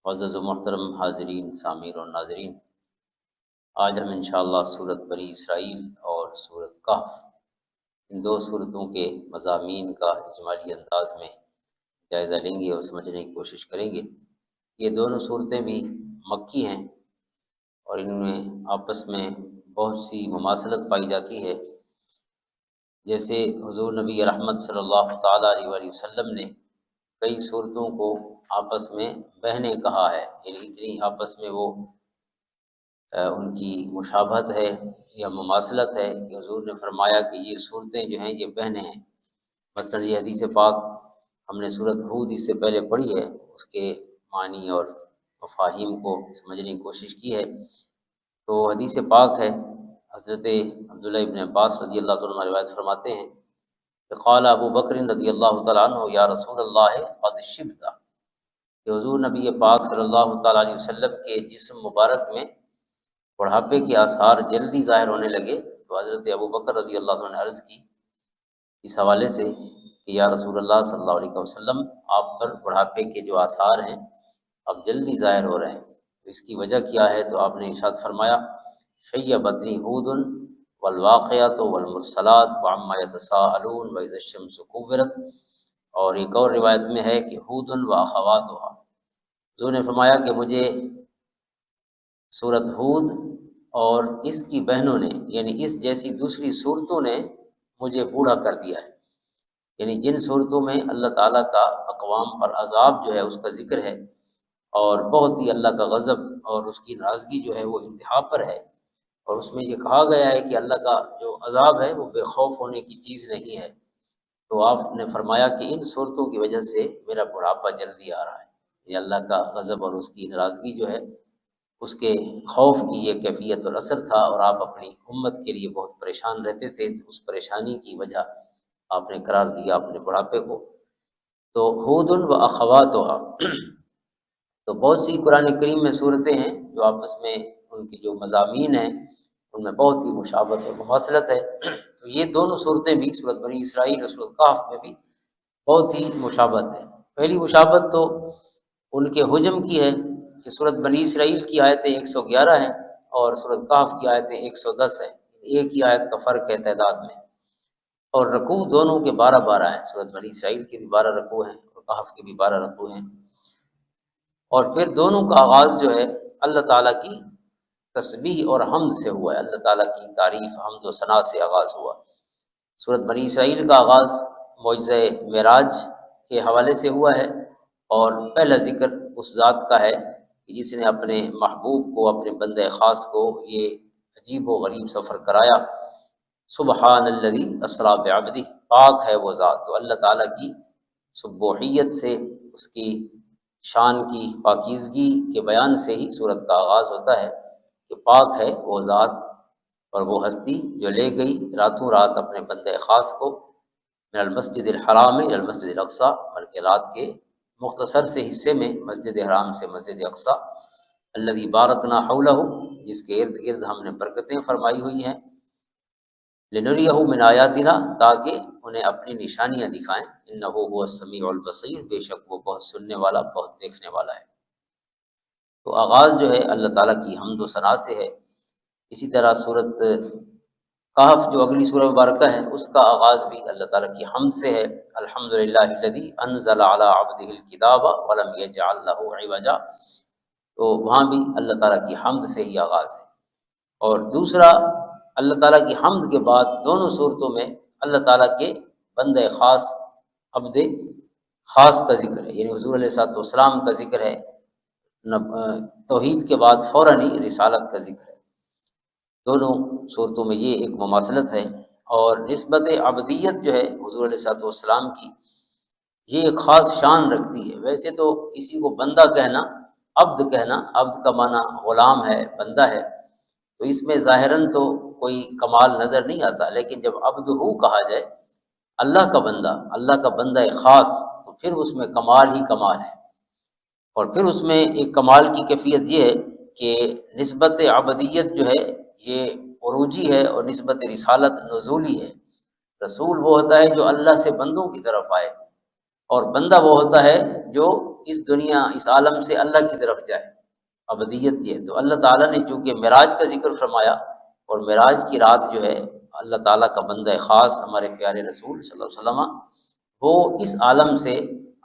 معزز و محترم حاضرین، سامعین اور ناظرین، آج ہم انشاءاللہ سورت بنی اسرائیل اور سورت کہف ان دو صورتوں کے مضامین کا اجمالی انداز میں جائزہ لیں گے اور سمجھنے کی کوشش کریں گے۔ یہ دونوں صورتیں بھی مکی ہیں اور ان میں آپس میں بہت سی مماثلت پائی جاتی ہے۔ جیسے حضور نبی رحمت صلی اللہ تعالیٰ علیہ وآلہ وسلم نے کئی صورتوں کو آپس میں بہنیں کہا ہے، یعنی اتنی آپس میں وہ ان کی مشابہت ہے یا مماثلت ہے کہ حضور نے فرمایا کہ یہ صورتیں جو ہیں یہ بہنیں ہیں۔ مثلا یہ حدیث پاک ہم نے سورت ہود اس سے پہلے پڑھی ہے، اس کے معنی اور مفاہیم کو سمجھنے کی کوشش کی ہے۔ تو حدیث پاک ہے، حضرت عبداللہ ابن عباس رضی اللہ عنہ روایت فرماتے ہیں کہ قال ابو بکر رضی اللہ تعالیٰ عنہ یا رسول اللہ قد شبت، کہ حضور نبی پاک صلی اللہ تعالیٰ علیہ وسلم کے جسم مبارک میں بڑھاپے کے آثار جلدی ظاہر ہونے لگے۔ تو حضرت ابو بکر رضی اللہ عنہ نے عرض کی اس حوالے سے کہ یا رسول اللہ صلی اللہ علیہ وسلم، آپ پر بڑھاپے کے جو آثار ہیں اب جلدی ظاہر ہو رہے ہیں، تو اس کی وجہ کیا ہے؟ تو آپ نے ارشاد فرمایا شیبتنی ہود والواقعات والمرسلات وعما یتساءلون واذا الشمس کورت، اور ایک اور روایت میں ہے کہ ہود واخواتها۔ حضور نے فرمایا کہ مجھے سورت ہود اور اس کی بہنوں نے، یعنی اس جیسی دوسری صورتوں نے مجھے بوڑھا کر دیا ہے، یعنی جن صورتوں میں اللہ تعالیٰ کا اقوام پر عذاب جو ہے اس کا ذکر ہے اور بہت ہی اللہ کا غضب اور اس کی ناراضگی جو ہے وہ انتہا پر ہے، اور اس میں یہ کہا گیا ہے کہ اللہ کا جو عذاب ہے وہ بے خوف ہونے کی چیز نہیں ہے، تو آپ نے فرمایا کہ ان صورتوں کی وجہ سے میرا بڑھاپا جلدی آ رہا ہے۔ یہ اللہ کا غضب اور اس کی ناراضگی جو ہے اس کے خوف کی یہ کیفیت اور اثر تھا، اور آپ اپنی امت کے لیے بہت پریشان رہتے تھے، تو اس پریشانی کی وجہ آپ نے قرار دیا اپنے بڑھاپے کو۔ تو ہود و اخواتها، تو بہت سی قرآن کریم میں صورتیں ہیں جو آپس میں ان کی جو مضامین ہیں ان میں بہت ہی مشابہت اور مماثلت ہے۔ تو یہ دونوں صورتیں بھی سورت بنی اسرائیل اور سورت کہف میں بھی بہت ہی مشابہت ہے۔ پہلی مشابہت تو ان کے حجم کی ہے کہ سورت بنی اسرائیل کی آیتیں 111 ہیں اور سورت کہف کی آیتیں 110 ہیں، ایک ہی آیت کا فرق ہے تعداد میں، اور رکوع دونوں کے 12 ہیں۔ سورت بنی اسرائیل کے بھی 12 رکوع ہیں اور کہف کے بھی 12 رکوع ہیں، اور پھر دونوں کا آغاز جو ہے اللہ تعالیٰ کی تسبیح اور حمد سے ہوا ہے، اللہ تعالیٰ کی تعریف، حمد و ثنا سے آغاز ہوا۔ سورت بنی اسرائیل کا آغاز معجزہ معراج کے حوالے سے ہوا ہے، اور پہلا ذکر اس ذات کا ہے کہ جس نے اپنے محبوب کو، اپنے بندہ خاص کو یہ عجیب و غریب سفر کرایا۔ سبحان الذی اسریٰ بعبدہ، پاک ہے وہ ذات۔ تو اللہ تعالیٰ کی سبوحیت سے، اس کی شان کی پاکیزگی کے بیان سے ہی سورت کا آغاز ہوتا ہے کہ پاک ہے وہ ذات اور وہ ہستی جو لے گئی راتوں رات اپنے بندہ خاص کو من المسجد الحرام الی المسجد الاقصی، بلکہ رات کے مختصر سے حصے میں مسجد حرام سے مسجد اقصی، الذی بارکنا حولہ، جس کے ارد گرد ہم نے برکتیں فرمائی ہوئی ہیں، لنریہ من آیاتنا، تاکہ انہیں اپنی نشانیاں دکھائیں، انہ هو السمیع البصیر، بے شک وہ بہت سننے والا، بہت دیکھنے والا ہے۔ تو آغاز جو ہے اللہ تعالیٰ کی حمد و ثنا سے ہے۔ اسی طرح سورت کہف جو اگلی سورہ مبارکہ ہے اس کا آغاز بھی اللہ تعالیٰ کی حمد سے ہے، الحمدللہ الذی انزل علی عبدہ الکتاب ولم یجعل لہ عوجا، تو وہاں بھی اللہ تعالیٰ کی حمد سے ہی آغاز ہے۔ اور دوسرا، اللہ تعالیٰ کی حمد کے بعد دونوں صورتوں میں اللہ تعالیٰ کے بندہ خاص، عبد خاص کا ذکر ہے، یعنی حضور علیہ السلام کا ذکر ہے، توحید کے بعد فوراً ہی رسالت کا ذکر ہے۔ دونوں صورتوں میں یہ ایک مماثلت ہے، اور نسبت عبدیت جو ہے حضور علیہ السلام کی یہ ایک خاص شان رکھتی ہے۔ ویسے تو کسی کو بندہ کہنا، عبد کہنا، عبد کا معنی غلام ہے، بندہ ہے، تو اس میں ظاہراً تو کوئی کمال نظر نہیں آتا، لیکن جب عبد ہو کہا جائے، اللہ کا بندہ، اللہ کا بندہ خاص، تو پھر اس میں کمال ہی کمال ہے۔ اور پھر اس میں ایک کمال کی کیفیت یہ ہے کہ نسبت عبدیت جو ہے یہ عروجی ہے، اور نسبت رسالت نزولی ہے۔ رسول وہ ہوتا ہے جو اللہ سے بندوں کی طرف آئے، اور بندہ وہ ہوتا ہے جو اس دنیا اس عالم سے اللہ کی طرف جائے، ابدیت یہ ہے۔ تو اللہ تعالیٰ نے چونکہ معراج کا ذکر فرمایا، اور معراج کی رات جو ہے اللہ تعالیٰ کا بندہ خاص ہمارے پیارے رسول صلی اللہ علیہ وسلم وہ اس عالم سے،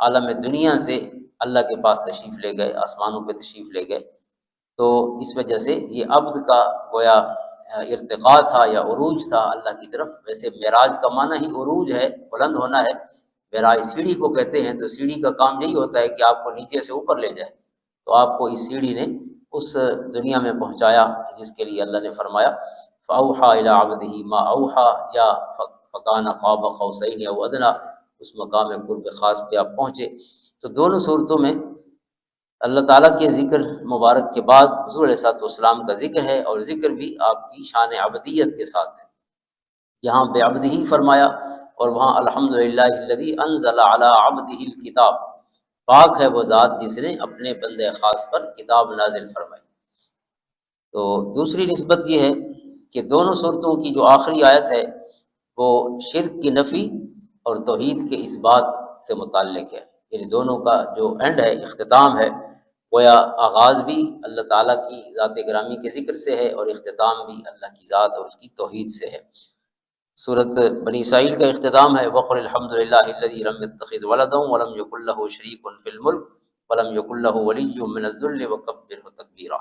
عالم دنیا سے اللہ کے پاس تشریف لے گئے، آسمانوں پہ تشریف لے گئے۔ تو اس وجہ سے یہ عبد کا گویا ارتقاء تھا یا عروج تھا اللہ کی طرف۔ ویسے معراج کا معنی ہی عروج ہے، بلند ہونا ہے۔ معراج سیڑھی کو کہتے ہیں، تو سیڑھی کا کام یہی ہوتا ہے کہ آپ کو نیچے سے اوپر لے جائے، تو آپ کو اس سیڑھی نے اس دنیا میں پہنچایا جس کے لیے اللہ نے فرمایا فَأَوْحَى إِلَىٰ عَبْدِهِ مَا أَوْحَىٰ، یا فَكَانَ قَابَ قَوْسَيْنِ أَوْ أَدْنَىٰ، اس مقام قرب خاص پہ آپ پہنچے۔ تو دونوں صورتوں میں اللہ تعالیٰ کے ذکر مبارک کے بعد حضور علیہ السلام کا ذکر ہے، اور ذکر بھی آپ کی شان عبدیت کے ساتھ ہے۔ یہاں بے عبد ہی فرمایا، اور وہاں الحمدللہ الذی انزل علی عبدہ الکتاب، پاک ہے وہ ذات جس نے اپنے بندے خاص پر کتاب نازل فرمائی۔ تو دوسری نسبت یہ ہے کہ دونوں صورتوں کی جو آخری آیت ہے وہ شرک کی نفی اور توحید کے اس بات سے متعلق ہے، یعنی دونوں کا جو اینڈ ہے، اختتام ہے، گویا آغاز بھی اللہ تعالیٰ کی ذات گرامی کے ذکر سے ہے، اور اختتام بھی اللہ کی ذات اور اس کی توحید سے ہے۔ سورۃ بنی اسرائیل کا اختتام ہے وَقُلِ الْحَمْدُ لِلَّهِ الَّذِي لَمْ يَتَّخِذْ وَلَدًا وَلَمْ يَكُنْ لَهُ شَرِيكٌ فِي الْمُلْكِ وَلَمْ يَكُنْ لَهُ وَلِيٌّ مِّنَ الذُّلِّ وَكَبِّرْهُ تَكْبِيرًا۔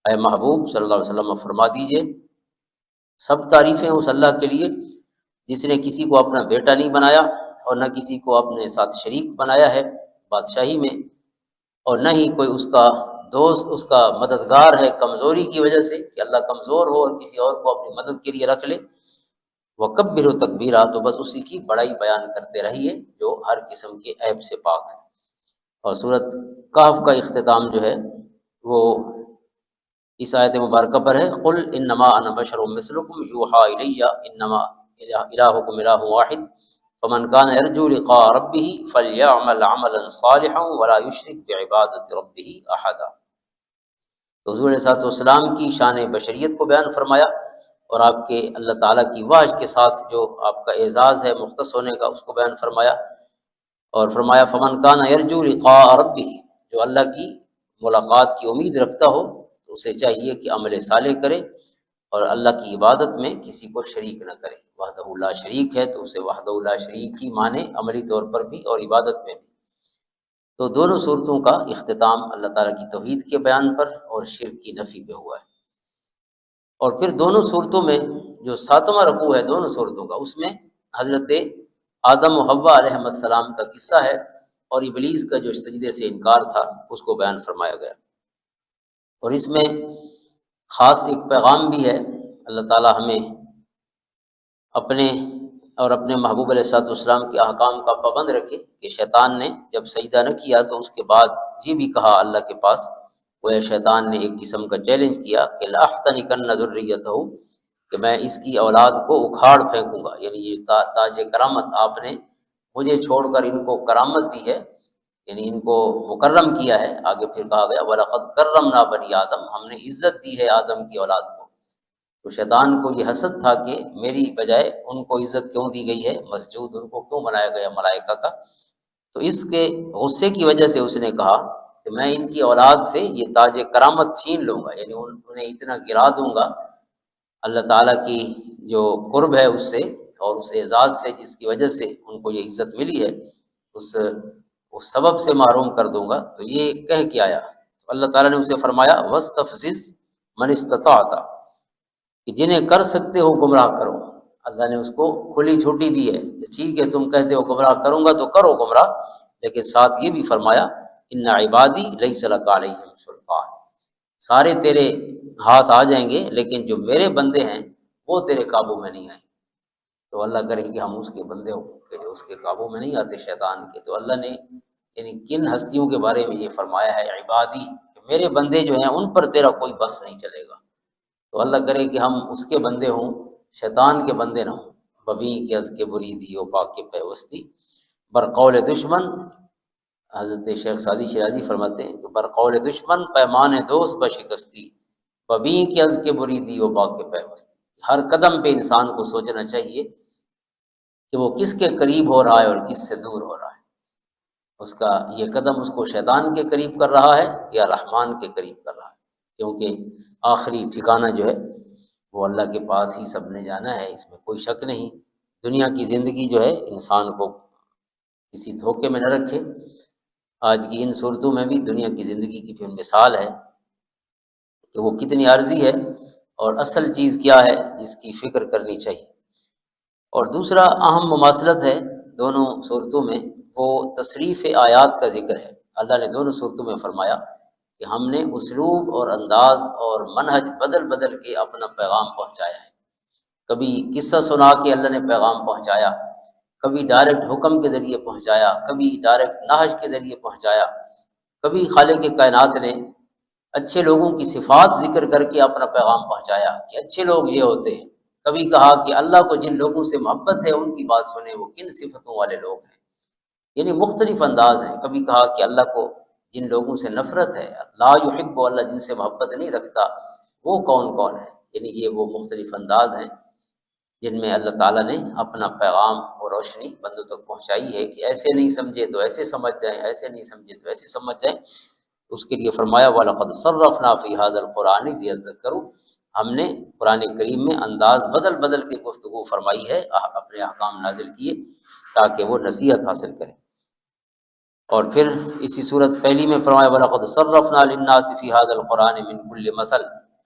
اے محبوب صلی اللہ علیہ وسلم فرما دیجئے، سب تعریفیں اس اللہ کے لیے جس نے کسی کو اپنا بیٹا نہیں بنایا، اور نہ کسی کو اپنے ساتھ شریک بنایا ہے بادشاہی میں، اور نہ ہی کوئی اس کا دوست، اس کا مددگار ہے کمزوری کی وجہ سے، کہ اللہ کمزور ہو اور کسی اور کو اپنی مدد کے لیے رکھ لے۔ وَكَبِّرْهُ تَكْبِيرًا، تو بس اسی کی بڑائی بیان کرتے رہیے جو ہر قسم کے عیب سے پاک ہے۔ اور سورۃ کہف کا اختتام جو ہے وہ اس آیت مبارکہ پر ہے قُلْ إِنَّمَا أَنَا بَشَرٌ مِّثْلُكُمْ يُوحَىٰ إِلَيَّ إِنَّمَا إِلَٰهُكُمْ إِلَٰهٌ وَاحِدٌ فَمَنْ كَانَ يَرْجُو لِقَاءَ رَبِّهِ فَلْيَعْمَلْ عَمَلًا صَالِحًا وَلَا يُشْرِكْ بِعِبَادَةِ رَبِّهِ أَحَدًا۔ تو حضور علیہ السلام کی شان بشریت کو بیان فرمایا، اور آپ کے اللہ تعالیٰ کی وحی کے ساتھ جو آپ کا اعزاز ہے مختص ہونے کا، اس کو بیان فرمایا، اور فرمایا فمن کان یرجو لقاء ربہ، جو اللہ کی ملاقات کی امید رکھتا ہو تو اسے چاہیے کہ عمل صالح کرے، اور اللہ کی عبادت میں کسی کو شریک نہ کرے۔ وحدہ لا شریک ہے تو اسے وحدہ لا شریک ہی مانے، عملی طور پر بھی اور عبادت میں بھی۔ تو دونوں صورتوں کا اختتام اللہ تعالیٰ کی توحید کے بیان پر اور شرک کی نفی پہ ہوا ہے۔ اور پھر دونوں صورتوں میں جو 7واں رکوع ہے دونوں صورتوں کا، اس میں حضرت آدم و حوا علیہ السلام کا قصہ ہے، اور ابلیس کا جو سجدے سے انکار تھا اس کو بیان فرمایا گیا۔ اور اس میں خاص ایک پیغام بھی ہے، اللہ تعالیٰ ہمیں اپنے اور اپنے محبوب علیہ السلام کے احکام کا پابند رکھے، کہ شیطان نے جب سجدہ نہ کیا تو اس کے بعد یہ بھی کہا اللہ کے پاس، وہ شیطان نے ایک قسم کا چیلنج کیا کہ لَأَحْتَنِكَنَّ ذُرِّيَّتَهُ، کہ میں اس کی اولاد کو اکھاڑ پھینکوں گا۔ یعنی یہ تاج کرامت آپ نے مجھے چھوڑ کر ان کو کرامت دی ہے، یعنی ان کو مکرم کیا ہے۔ آگے پھر کہا گیا وَلَقَدْ كَرَّمْنَا بَنِي آدم، ہم نے عزت دی ہے آدم کی اولاد کو۔ تو شیطان کو یہ حسد تھا کہ میری بجائے ان کو عزت کیوں دی گئی ہے، مسجود ان کو کیوں بنایا گیا ملائکہ کا۔ تو اس کے غصے کی وجہ سے اس نے کہا کہ میں ان کی اولاد سے یہ تاج کرامت چھین لوں گا، یعنی انہیں اتنا گرا دوں گا اللہ تعالیٰ کی جو قرب ہے اس سے اور اس اعزاز سے جس کی وجہ سے ان کو یہ عزت ملی ہے، اس سبب سے محروم کر دوں گا۔ تو یہ کہہ کے آیا، تو اللہ تعالیٰ نے اسے فرمایا وَاسْتَفْزِزْ مَنِ اسْتَطَعْتَ، کہ جنہیں کر سکتے ہو گمراہ کرو۔ اللہ نے اس کو کھلی چھٹی دی ہے کہ ٹھیک ہے تم کہتے ہو گمراہ کروں گا تو کرو گمراہ، لیکن ساتھ یہ بھی فرمایا ان عبادی لیس لک علیہم سلطان، سارے تیرے ہاتھ آ جائیں گے لیکن جو میرے بندے ہیں وہ تیرے قابو میں نہیں آئیں۔ تو اللہ کرے کہ ہم اس کے بندے ہوں کہ جو اس کے قابو میں نہیں آتے شیطان کے۔ تو اللہ نے یعنی کن ہستیوں کے بارے میں یہ فرمایا ہے عبادی، کہ میرے بندے جو ہیں ان پر تیرا کوئی بس نہیں چلے گا۔ تو اللہ کرے کہ ہم اس کے بندے ہوں، شیطان کے بندے نہ ہوں۔ ببی کے از کے بریدی و پاک کے پیوستی، برقول دشمن، حضرت شیخ سعدی شیرازی فرماتے ہیں کہ برقول دشمن پیمان دوست بشکستی، ببی کے از کے بریدی و پاک کے پیوستی۔ ہر قدم پہ انسان کو سوچنا چاہیے کہ وہ کس کے قریب ہو رہا ہے اور کس سے دور ہو رہا ہے۔ اس کا یہ قدم اس کو شیطان کے قریب کر رہا ہے یا رحمان کے قریب کر رہا ہے، کیونکہ آخری ٹھکانہ جو ہے وہ اللہ کے پاس ہی سب نے جانا ہے، اس میں کوئی شک نہیں۔ دنیا کی زندگی جو ہے انسان کو کسی دھوکے میں نہ رکھے۔ آج کی ان صورتوں میں بھی دنیا کی زندگی کی پھر مثال ہے کہ وہ کتنی عارضی ہے اور اصل چیز کیا ہے جس کی فکر کرنی چاہیے۔ اور دوسرا اہم مماثلت ہے دونوں صورتوں میں، وہ تصریف آیات کا ذکر ہے۔ اللہ نے دونوں صورتوں میں فرمایا کہ ہم نے اسلوب اور انداز اور منہج بدل بدل کے اپنا پیغام پہنچایا ہے۔ کبھی قصہ سنا کے اللہ نے پیغام پہنچایا، کبھی ڈائریکٹ حکم کے ذریعے پہنچایا، کبھی ڈائریکٹ نہج کے ذریعے پہنچایا، کبھی خالق کائنات نے اچھے لوگوں کی صفات ذکر کر کے اپنا پیغام پہنچایا کہ اچھے لوگ یہ ہوتے ہیں، کبھی کہا کہ اللہ کو جن لوگوں سے محبت ہے ان کی بات سنیں، وہ کن صفتوں والے لوگ ہیں، یعنی مختلف انداز ہیں۔ کبھی کہا کہ اللہ کو جن لوگوں سے نفرت ہے، لا یحب، اللہ جن سے محبت نہیں رکھتا، وہ کون کون ہے، یعنی یہ وہ مختلف انداز ہیں جن میں اللہ تعالیٰ نے اپنا پیغام اور روشنی بندوں تک پہنچائی ہے کہ ایسے نہیں سمجھے تو ایسے سمجھ جائیں، ایسے نہیں سمجھے تو ایسے سمجھ جائیں۔ اس کے لیے فرمایا وَلَقَدْ صَرَّفْنَا فِي هَذَا الْقُرْآنِ لِيَذَّكَّرُوا، ہم نے قرآن کریم میں انداز بدل بدل کے گفتگو فرمائی ہے، اپنے احکام نازل کیے تاکہ وہ نصیحت حاصل کریں۔ اور پھر اسی صورت پہلی میں فرمایا وَلَقَدْ صَرَّفْنَا لِلنَّاسِ فِي هَذَا الْقُرْآنِ مِنْ كُلِّ مَثَلٍ،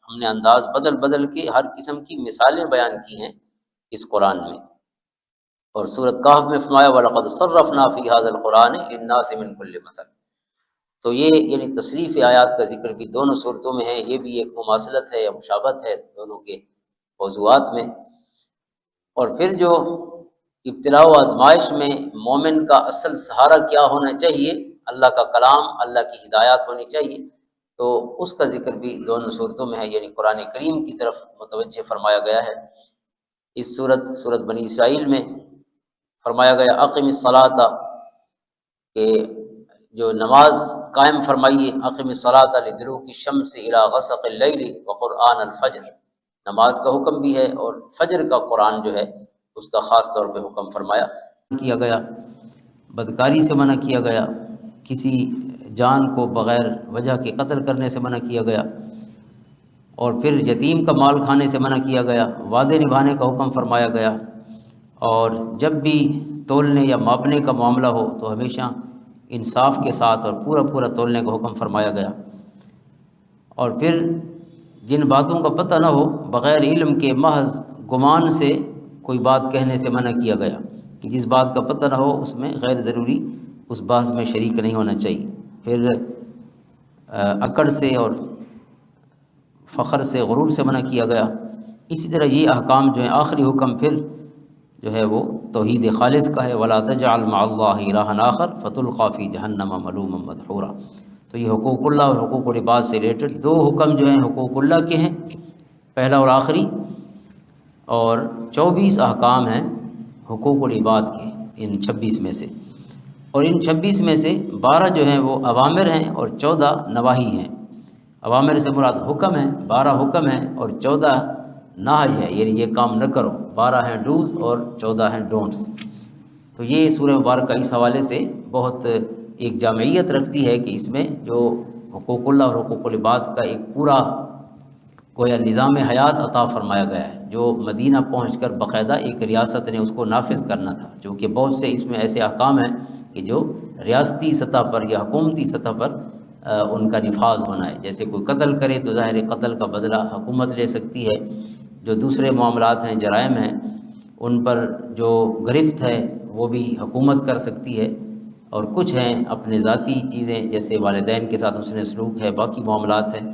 ہم نے انداز بدل بدل کے ہر قسم کی مثالیں بیان کی ہیں اس قرآن میں۔ اور سورۃ کہف میں فرمایا وَلَقَدْ صَرَّفْنَا فِي هَذَا الْقُرْآنِ لِلنَّاسِ مِنْ كُلِّ مَثَلٍ۔ تو یہ یعنی تصریف آیات کا ذکر بھی دونوں صورتوں میں ہے، یہ بھی ایک مماثلت ہے یا مشابہت ہے دونوں کے موضوعات میں۔ اور پھر جو ابتلاء و آزمائش میں مومن کا اصل سہارا کیا ہونا چاہیے، اللہ کا کلام، اللہ کی ہدایات ہونی چاہیے، تو اس کا ذکر بھی دونوں صورتوں میں ہے، یعنی قرآن کریم کی طرف متوجہ فرمایا گیا ہے۔ اس سورت بنی اسرائیل میں فرمایا گیا اقم الصلاۃ، کہ جو نماز قائم فرمائیے، اقم الصلاۃ لدلوک الشمس الی غسق اللیل وقرآن الفجر، نماز کا حکم بھی ہے اور فجر کا قرآن جو ہے اس کا خاص طور پہ حکم فرمایا کیا گیا۔ بدکاری سے منع کیا گیا، کسی جان کو بغیر وجہ کے قتل کرنے سے منع کیا گیا، اور پھر یتیم کا مال کھانے سے منع کیا گیا، وعدے نبھانے کا حکم فرمایا گیا، اور جب بھی تولنے یا ماپنے کا معاملہ ہو تو ہمیشہ انصاف کے ساتھ اور پورا پورا تولنے کا حکم فرمایا گیا۔ اور پھر جن باتوں کا پتہ نہ ہو، بغیر علم کے محض گمان سے کوئی بات کہنے سے منع کیا گیا کہ جس بات کا پتہ نہ ہو اس میں غیر ضروری اس بحث میں شریک نہیں ہونا چاہیے۔ پھر اکڑ سے اور فخر سے، غرور سے منع کیا گیا۔ اسی طرح یہ احکام جو ہیں، آخری حکم پھر جو ہے وہ توحید خالص کا ہے، وَلَا تَجْعَلْ مَعَ اللَّهِ إِلَٰهًا آخَرَ فَتُلْقَىٰ فِي جَهَنَّمَ مَلُومًا مَدْحُورًا۔ تو یہ حقوق اللہ اور حقوق العباد سے ریلیٹڈ دو حکم جو ہیں حقوق اللہ کے ہیں، پہلا اور آخری، اور 24 احکام ہیں حقوق العباد کے ان 26 میں سے، اور ان 26 میں سے 12 جو ہیں وہ اوامر ہیں اور 14 نواہی ہیں۔ اوامر سے مراد حکم ہے، 12 حکم ہیں اور 14 نہج ہے، یعنی یہ کام نہ کرو، 12 ہیں ڈوز اور 14 ہیں ڈونٹس۔ تو یہ سورہ مبارکہ اس حوالے سے بہت ایک جامعیت رکھتی ہے کہ اس میں جو حقوق اللہ اور حقوق العباد کا ایک پورا گویا نظام حیات عطا فرمایا گیا ہے، جو مدینہ پہنچ کر باقاعدہ ایک ریاست نے اس کو نافذ کرنا تھا، جو کہ بہت سے اس میں ایسے احکام ہیں کہ جو ریاستی سطح پر یا حکومتی سطح پر ان کا نفاذ ہونا ہے۔ جیسے کوئی قتل کرے تو ظاہر قتل کا بدلہ حکومت لے سکتی ہے، جو دوسرے معاملات ہیں، جرائم ہیں، ان پر جو گرفت ہے وہ بھی حکومت کر سکتی ہے، اور کچھ ہیں اپنے ذاتی چیزیں جیسے والدین کے ساتھ حسن سلوک ہے، باقی معاملات ہیں۔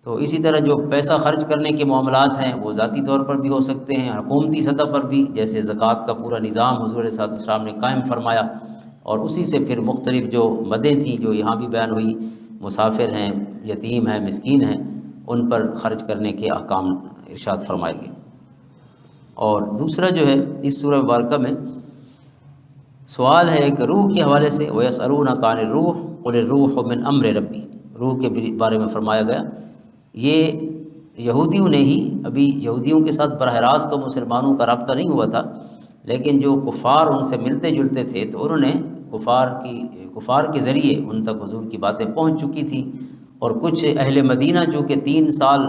تو اسی طرح جو پیسہ خرچ کرنے کے معاملات ہیں وہ ذاتی طور پر بھی ہو سکتے ہیں، حکومتی سطح پر بھی، جیسے زکوٰۃ کا پورا نظام حضور صلی اللہ علیہ وسلم نے قائم فرمایا، اور اسی سے پھر مختلف جو مدیں تھیں جو یہاں بھی بیان ہوئی، مسافر ہیں، یتیم ہیں، مسکین ہیں، ان پر خرچ کرنے کے احکام ارشاد فرمائے گئے۔ اور دوسرا جو ہے اس سورہ مبارکہ میں سوال ہے ایک روح کے حوالے سے، وَيَسْأَلُونَكَ عَنِ الرُّوحِ قُلِ الرُّوحُ مِنْ أَمْرِ رَبِّي، روح کے بارے میں فرمایا گیا۔ یہ یہودیوں نے ہی، ابھی یہودیوں کے ساتھ براہ راست تو مسلمانوں کا رابطہ نہیں ہوا تھا، لیکن جو کفار ان سے ملتے جلتے تھے تو انہوں نے کفار کے ذریعے ان تک حضور کی باتیں پہنچ چکی تھی، اور کچھ اہل مدینہ جو کہ 3 سال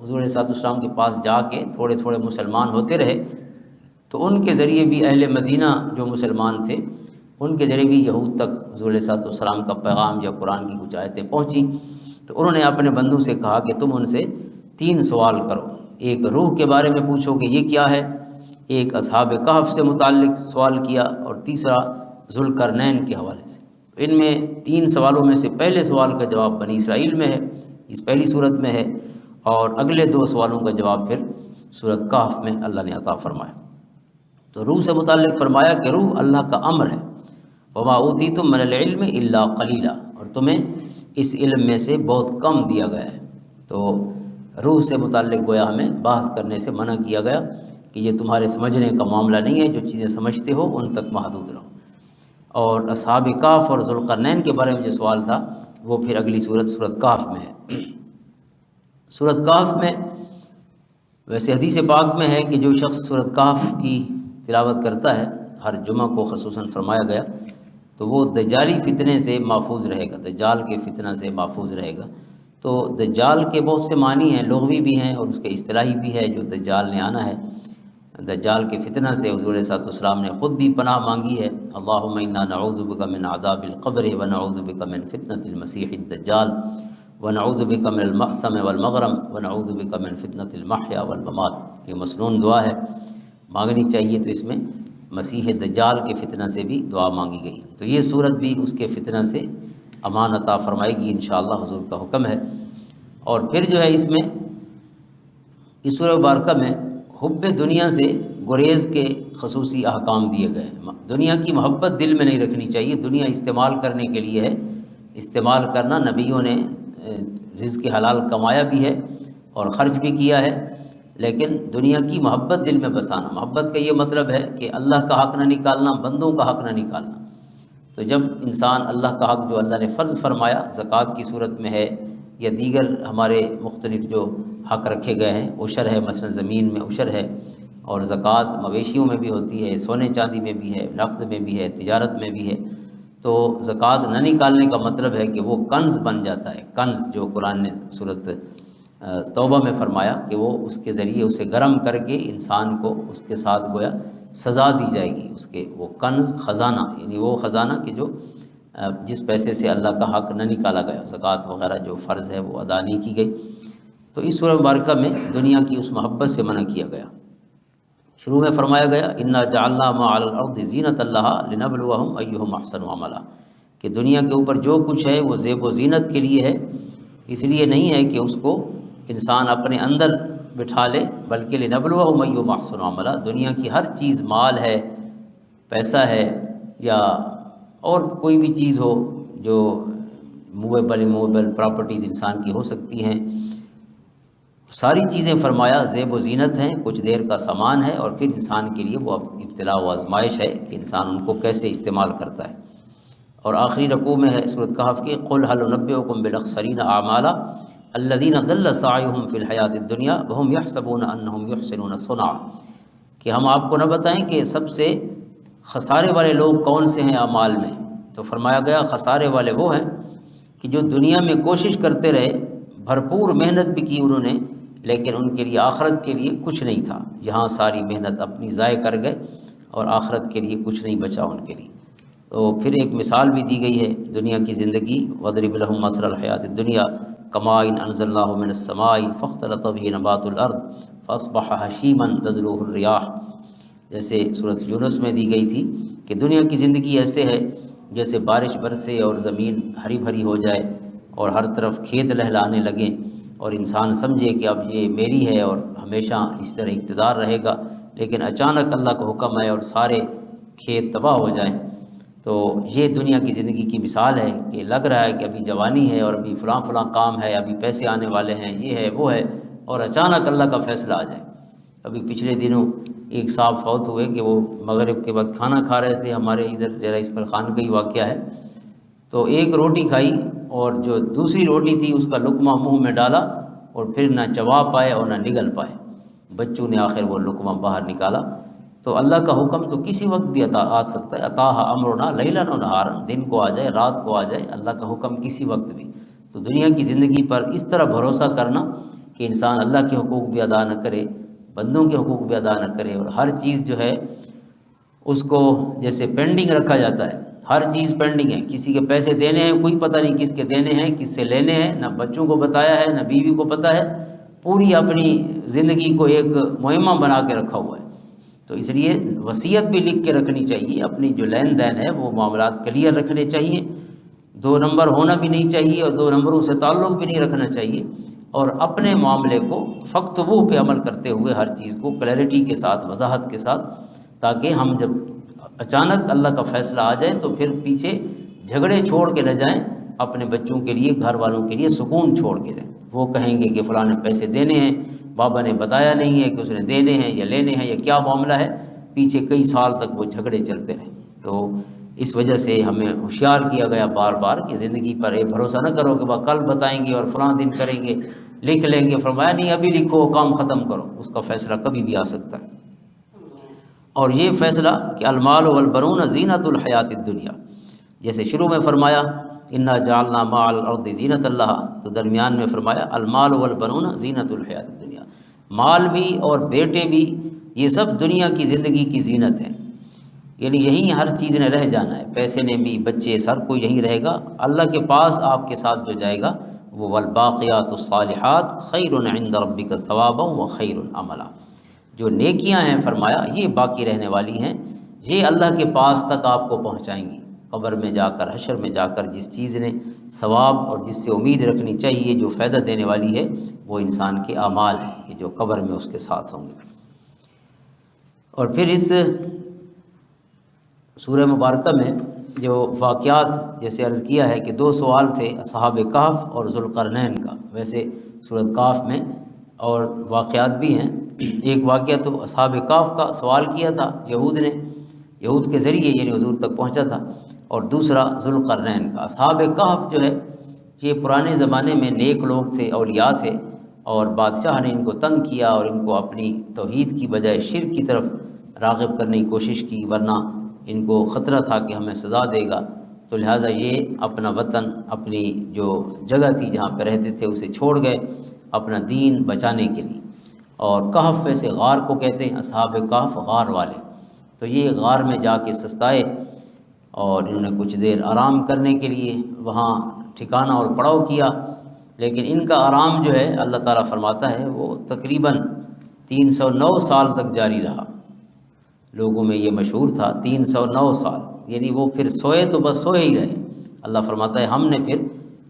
حضور علیہ السلام کے پاس جا کے تھوڑے تھوڑے مسلمان ہوتے رہے، تو ان کے ذریعے بھی اہل مدینہ جو مسلمان تھے ان کے ذریعے بھی یہود تک حضور علیہ السلام کا پیغام یا قرآن کی کچھ آیتیں پہنچی۔ تو انہوں نے اپنے بندوں سے کہا کہ تم ان سے 3 سوال کرو، ایک روح کے بارے میں پوچھو کہ یہ کیا ہے، ایک اصحاب کہف سے متعلق سوال کیا، اور تیسرا ذوالقرنین کے حوالے سے۔ ان میں 3 سوالوں میں سے پہلے سوال کا جواب بنی اسرائیل میں ہے، اس پہلی صورت میں ہے، اور اگلے 2 سوالوں کا جواب پھر سورۃ کہف میں اللہ نے عطا فرمایا۔ تو روح سے متعلق فرمایا کہ روح اللہ کا امر ہے، وما اوتیتم من العلم الا قلیلا، اور تمہیں اس علم میں سے بہت کم دیا گیا ہے۔ تو روح سے متعلق گویا ہمیں بحث کرنے سے منع کیا گیا کہ یہ تمہارے سمجھنے کا معاملہ نہیں ہے، جو چیزیں سمجھتے ہو ان تک محدود رہو۔ اور اصحاب کہف اور ذوالقرنین کے بارے میں جو سوال تھا وہ پھر اگلی سورۃ کہف میں ہے۔ سورۃ کہف میں ویسے حدیث پاک میں ہے کہ جو شخص سورۃ کہف کی تلاوت کرتا ہے، ہر جمعہ کو خصوصاً فرمایا گیا، تو وہ دجالی فتنے سے محفوظ رہے گا، دجال کے فتنہ سے محفوظ رہے گا۔ تو دجال کے بہت سے معنی ہیں، لغوی بھی ہیں اور اس کے اصطلاحی بھی ہے، جو دجال نے آنا ہے۔ دجال کے فتنہ سے حضور علیہ السلام نے خود بھی پناہ مانگی ہے، اللہم انا نعوذ بک من عذاب القبر ونعوذ بک من فتنة المسیح الدجال ونعوذ بک من المأثم والمغرم ونعوذ بک من فتنة المحیا والممات۔ یہ مسنون دعا ہے، مانگنی چاہیے۔ تو اس میں مسیح دجال کے فتنہ سے بھی دعا مانگی گئی، تو یہ صورت بھی اس کے فتنہ سے امان عطا فرمائے گی انشاءاللہ، حضور کا حکم ہے۔ اور پھر جو ہے اس میں اس سورہ مبارکہ میں حب دنیا سے گریز کے خصوصی احکام دیے گئے ہیں۔ دنیا کی محبت دل میں نہیں رکھنی چاہیے، دنیا استعمال کرنے کے لیے ہے، استعمال کرنا، نبیوں نے رزق حلال کمایا بھی ہے اور خرچ بھی کیا ہے، لیکن دنیا کی محبت دل میں بسانا، محبت کا یہ مطلب ہے کہ اللہ کا حق نہ نکالنا، بندوں کا حق نہ نکالنا۔ تو جب انسان اللہ کا حق جو اللہ نے فرض فرمایا زکوٰۃ کی صورت میں ہے یا دیگر ہمارے مختلف جو حق رکھے گئے ہیں، عشر ہے، مثلا زمین میں عشر ہے، اور زکوٰۃ مویشیوں میں بھی ہوتی ہے، سونے چاندی میں بھی ہے، نقد میں بھی ہے، تجارت میں بھی ہے۔ تو زکوٰۃ نہ نکالنے کا مطلب ہے کہ وہ کنز بن جاتا ہے، کنز جو قرآن نے صورت توبہ میں فرمایا کہ وہ اس کے ذریعے اسے گرم کر کے انسان کو اس کے ساتھ گویا سزا دی جائے گی، اس کے وہ کنز خزانہ، یعنی وہ خزانہ کہ جو جس پیسے سے اللہ کا حق نہ نکالا گیا، زکوٰۃ وغیرہ جو فرض ہے وہ ادا نہیں کی گئی۔ تو اس سورہ مبارکہ میں دنیا کی اس محبت سے منع کیا گیا۔ شروع میں فرمایا گیا انا جعلنا ما علی الارض زینۃ لہا لنبلوہم ایہم احسن عملا، کہ دنیا کے اوپر جو کچھ ہے وہ زیب و زینت کے لیے ہے، اس لیے نہیں ہے کہ اس کو انسان اپنے اندر بٹھا لے، بلکہ لنبلوہم ایہم احسن عملا۔ دنیا کی ہر چیز، مال ہے، پیسہ ہے، یا اور کوئی بھی چیز ہو جو موویبل پراپرٹیز انسان کی ہو سکتی ہیں، ساری چیزیں فرمایا زیب و زینت ہیں، کچھ دیر کا سامان ہے، اور پھر انسان کے لیے وہ ابتلا و آزمائش ہے کہ انسان ان کو کیسے استعمال کرتا ہے۔ اور آخری رکوع میں ہے سورۃ کہف کے قل هل انبئکم بالاخسرین اعمالا الذین ضل سعیہم فی الحیاۃ الدنیا وهم یحسبون انہم یحسنون صنعا، کہ ہم آپ کو نہ بتائیں کہ سب سے خسارے والے لوگ کون سے ہیں اعمال میں؟ تو فرمایا گیا خسارے والے وہ ہیں کہ جو دنیا میں کوشش کرتے رہے، بھرپور محنت بھی کی انہوں نے، لیکن ان کے لیے آخرت کے لیے کچھ نہیں تھا، یہاں ساری محنت اپنی ضائع کر گئے اور آخرت کے لیے کچھ نہیں بچا ان کے لیے۔ تو پھر ایک مثال بھی دی گئی ہے دنیا کی زندگی، وَاضْرِبْ لَهُم مَثَلَ الْحَيَاةِ الدُّنْيَا كَمَاءٍ أَنزَلْنَاهُ مِنَ السَّمَاءِ فَاخْتَلَطَ بِهِ نَبَاتُ الْأَرْضِ فَأَصْبَحَ هَشِيمًا تَذْرُوهُ الرِّيَاحُ، جیسے سورۃ یونس میں دی گئی تھی کہ دنیا کی زندگی ایسے ہے جیسے بارش برسے اور زمین ہری بھری ہو جائے اور ہر طرف کھیت لہلانے لگیں، اور انسان سمجھے کہ اب یہ میری ہے اور ہمیشہ اس طرح اقتدار رہے گا، لیکن اچانک اللہ کا حکم ہے اور سارے کھیت تباہ ہو جائیں۔ تو یہ دنیا کی زندگی کی مثال ہے کہ لگ رہا ہے کہ ابھی جوانی ہے اور ابھی فلاں فلاں کام ہے، ابھی پیسے آنے والے ہیں، یہ ہے وہ ہے، اور اچانک اللہ کا فیصلہ آ جائے۔ ابھی پچھلے دنوں ایک صاحب فوت ہوئے کہ وہ مغرب کے وقت کھانا کھا رہے تھے، ہمارے ادھر ڈیرہ اسماعیل خان کا ہی واقعہ ہے۔ تو ایک روٹی کھائی اور جو دوسری روٹی تھی اس کا لقمہ منہ میں ڈالا اور پھر نہ چبا پائے اور نہ نگل پائے، بچوں نے آخر وہ لقمہ باہر نکالا۔ تو اللہ کا حکم تو کسی وقت بھی آ سکتا ہے، اتاہ امرنا لیلا و نہارا، دن کو آ جائے رات کو آ جائے، اللہ کا حکم کسی وقت بھی۔ تو دنیا کی زندگی پر اس طرح بھروسہ کرنا کہ انسان اللہ کے حقوق بھی ادا نہ کرے، بندوں کے حقوق بھی ادا نہ کرے، اور ہر چیز جو ہے اس کو جیسے پینڈنگ رکھا جاتا ہے، ہر چیز پینڈنگ ہے، کسی کے پیسے دینے ہیں کوئی پتہ نہیں کس کے دینے ہیں، کس سے لینے ہیں، نہ بچوں کو بتایا ہے، نہ بیوی کو پتہ ہے، پوری اپنی زندگی کو ایک مہمہ بنا کے رکھا ہوا ہے۔ تو اس لیے وصیت بھی لکھ کے رکھنی چاہیے، اپنی جو لین دین ہے وہ معاملات کلیئر رکھنے چاہیے، 2 نمبر ہونا بھی نہیں چاہیے اور 2 نمبروں سے تعلق بھی نہیں رکھنا چاہیے، اور اپنے معاملے کو فقط وہ پہ عمل کرتے ہوئے ہر چیز کو کلیئرٹی کے ساتھ، وضاحت کے ساتھ، تاکہ ہم جب اچانک اللہ کا فیصلہ آ جائے تو پھر پیچھے جھگڑے چھوڑ کے نہ جائیں، اپنے بچوں کے لیے، گھر والوں کے لیے سکون چھوڑ کے جائیں۔ وہ کہیں گے کہ فلاں نے پیسے دینے ہیں، بابا نے بتایا نہیں ہے کہ اس نے دینے ہیں یا لینے ہیں یا کیا معاملہ ہے، پیچھے کئی سال تک وہ جھگڑے چلتے رہے۔ تو اس وجہ سے ہمیں ہوشیار کیا گیا بار بار کہ زندگی پر یہ بھروسہ نہ کرو کہ وہ کل بتائیں گے اور فلاں دن کریں گے، لکھ لیں گے۔ فرمایا نہیں، ابھی لکھو، کام ختم کرو، اس کا فیصلہ کبھی بھی آ سکتا ہے۔ اور یہ فیصلہ کہ المال والبنون زینت الحیات الدنیا، جیسے شروع میں فرمایا انا جعلنا مع الارض زینت اللہ، تو درمیان میں فرمایا المال والبنون زینت الحیات الدنیا، مال بھی اور بیٹے بھی یہ سب دنیا کی زندگی کی زینت ہے، یعنی یہیں ہر چیز نے رہ جانا ہے، پیسے نے بھی، بچے، سر کوئی یہیں رہے گا، اللہ کے پاس آپ کے ساتھ جو جائے گا وہ والباقیات الصالحات خیر عند ربک ثوابا وخیر عملا، جو نیکیاں ہیں فرمایا یہ باقی رہنے والی ہیں، یہ اللہ کے پاس تک آپ کو پہنچائیں گی، قبر میں جا کر، حشر میں جا کر جس چیز نے ثواب اور جس سے امید رکھنی چاہیے، جو فائدہ دینے والی ہے، وہ انسان کے اعمال ہیں کہ جو قبر میں اس کے ساتھ ہوں گے۔ اور پھر اس سورہ مبارکہ میں جو واقعات جیسے عرض کیا ہے کہ 2 سوال تھے اصحاب کہف اور ذوالقرنین کا، ویسے سورۃ کہف میں اور واقعات بھی ہیں۔ ایک واقعہ تو اصحاب کہف کا سوال کیا تھا یہود کے ذریعے، یعنی حضور تک پہنچا تھا، اور دوسرا ذوالقرنین کا۔ اصحاب کہف جو ہے یہ پرانے زمانے میں نیک لوگ تھے، اولیاء تھے، اور بادشاہ نے ان کو تنگ کیا اور ان کو اپنی توحید کی بجائے شرک کی طرف راغب کرنے کی کوشش کی، ورنہ ان کو خطرہ تھا کہ ہمیں سزا دے گا، تو لہٰذا یہ اپنا وطن، اپنی جو جگہ تھی جہاں پہ رہتے تھے اسے چھوڑ گئے اپنا دین بچانے کے لیے۔ اور کہف ویسے غار کو کہتے ہیں، اصحاب کہف غار والے، تو یہ غار میں جا کے سستائے اور انہوں نے کچھ دیر آرام کرنے کے لیے وہاں ٹھکانہ اور پڑاؤ کیا، لیکن ان کا آرام جو ہے اللہ تعالیٰ فرماتا ہے وہ تقریباً 309 سال تک جاری رہا۔ لوگوں میں یہ مشہور تھا 309 سال، یعنی وہ پھر سوئے تو بس سوئے ہی رہے۔ اللہ فرماتا ہے ہم نے پھر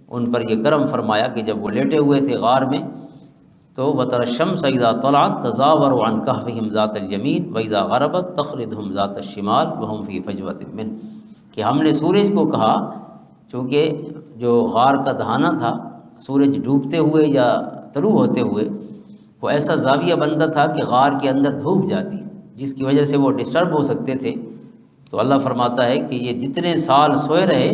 ان پر یہ کرم فرمایا کہ جب وہ لیٹے ہوئے تھے غار میں تو وَتَرَى الشَّمْسَ إِذَا طَلَعَتْ تَزَاوَرُ عَنْ كَهْفِهِمْ ذَاتَ الْيَمِينِ وَإِذَا غَرَبَتْ تَخْرِجُهُمْ ذَاتَ الشِّمَالِ وَهُمْ فِي فَجْوَةٍ مِّنْهُ، کہ ہم نے سورج کو کہا، چونکہ جو غار کا دہانہ تھا سورج ڈوبتے ہوئے یا طلوع ہوتے ہوئے وہ ایسا زاویہ بنتا تھا کہ غار کے اندر دھوپ جاتی، جس کی وجہ سے وہ ڈسٹرب ہو سکتے تھے۔ تو اللہ فرماتا ہے کہ یہ جتنے سال سوئے رہے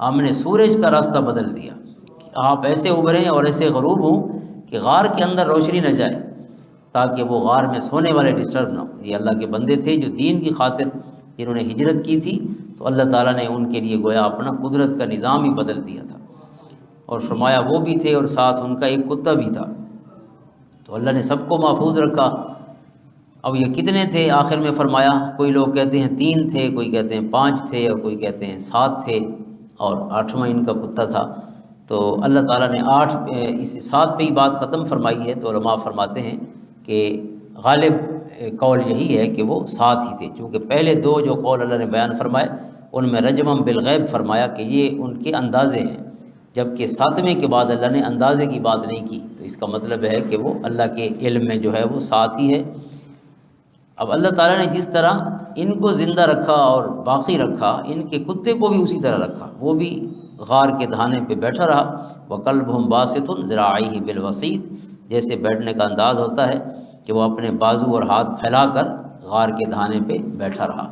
ہم نے سورج کا راستہ بدل دیا، کہ آپ ایسے ابھریں اور ایسے غروب ہوں کہ غار کے اندر روشنی نہ جائے، تاکہ وہ غار میں سونے والے ڈسٹرب نہ ہو۔ یہ اللہ کے بندے تھے جو دین کی خاطر جنہوں نے ہجرت کی تھی، تو اللہ تعالیٰ نے ان کے لیے گویا اپنا قدرت کا نظام ہی بدل دیا تھا، اور فرمایا وہ بھی تھے اور ساتھ ان کا ایک کتا بھی تھا، تو اللہ نے سب کو محفوظ رکھا۔ اب یہ کتنے تھے؟ آخر میں فرمایا کوئی لوگ کہتے ہیں 3 تھے، کوئی کہتے ہیں 5 تھے، اور کوئی کہتے ہیں 7 تھے، اور 8واں ان کا کتا تھا۔ تو اللہ تعالیٰ نے 8 اس 7 پہ ہی بات ختم فرمائی ہے، تو علماء فرماتے ہیں کہ غالب قول یہی ہے کہ وہ 7 ہی تھے، چونکہ پہلے 2 جو قول اللہ نے بیان فرمائے ان میں رجمم بالغیب فرمایا کہ یہ ان کے اندازے ہیں، جبکہ 7ویں کے بعد اللہ نے اندازے کی بات نہیں کی، تو اس کا مطلب ہے کہ وہ اللہ کے علم میں جو ہے وہ 7 ہی ہے۔ اب اللہ تعالیٰ نے جس طرح ان کو زندہ رکھا اور باقی رکھا، ان کے کتے کو بھی اسی طرح رکھا، وہ بھی غار کے دہانے پہ بیٹھا رہا۔ وَقَلْبُهُمْ بَاسِطٌ ذِرَاعَيْهِ بِالْوَسِيطِ، جیسے بیٹھنے کا انداز ہوتا ہے کہ وہ اپنے بازو اور ہاتھ پھیلا کر غار کے دہانے پہ بیٹھا رہا۔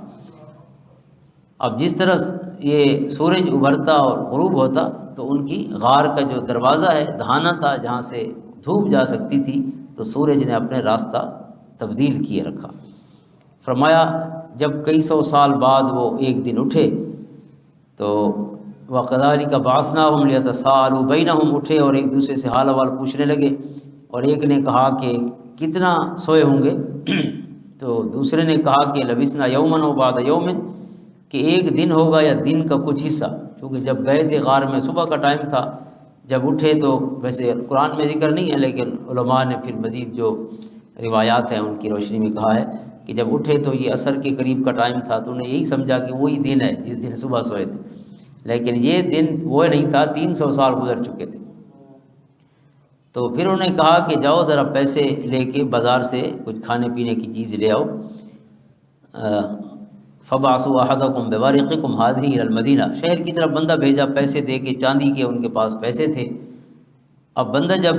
اب جس طرح یہ سورج ابھرتا اور غروب ہوتا تو ان کی غار کا جو دروازہ ہے، دہانہ تھا جہاں سے دھوپ جا سکتی تھی، تو سورج نے اپنے راستہ تبدیل کیے رکھا۔ فرمایا جب کئی سو سال بعد وہ ایک دن اٹھے تو وَكَذَلِكَ بَعَثْنَاهُمْ لِيَتَسَاءَلُوا بَيْنَهُمْ، اٹھے اور ایک دوسرے سے حال احوال پوچھنے لگے، اور ایک نے کہا کہ کتنا سوئے ہوں گے تو دوسرے نے کہا کہ لبثنا یومن و بعد یومن، کہ ایک دن ہوگا یا دن کا کچھ حصہ، کیونکہ جب گئے تھے غار میں صبح کا ٹائم تھا، جب اٹھے تو ویسے قرآن میں ذکر نہیں ہے لیکن علماء نے پھر مزید جو روایات ہیں ان کی روشنی میں کہا ہے کہ جب اٹھے تو یہ عصر کے قریب کا ٹائم تھا، تو انہیں یہی سمجھا کہ وہی دن ہے جس دن صبح سوئے تھے، لیکن یہ دن وہ نہیں تھا، 300 سال گزر چکے تھے۔ تو پھر انہوں نے کہا کہ جاؤ ذرا پیسے لے کے بازار سے کچھ کھانے پینے کی چیز لے آؤ، فَبَعَثُوا أَحَدَكُمْ بِوَارِقِكُمْ هَٰذِهِ إِلَى الْمَدِينَةِ، شہر کی طرف بندہ بھیجا پیسے دے کے، چاندی کے ان کے پاس پیسے تھے۔ اب بندہ جب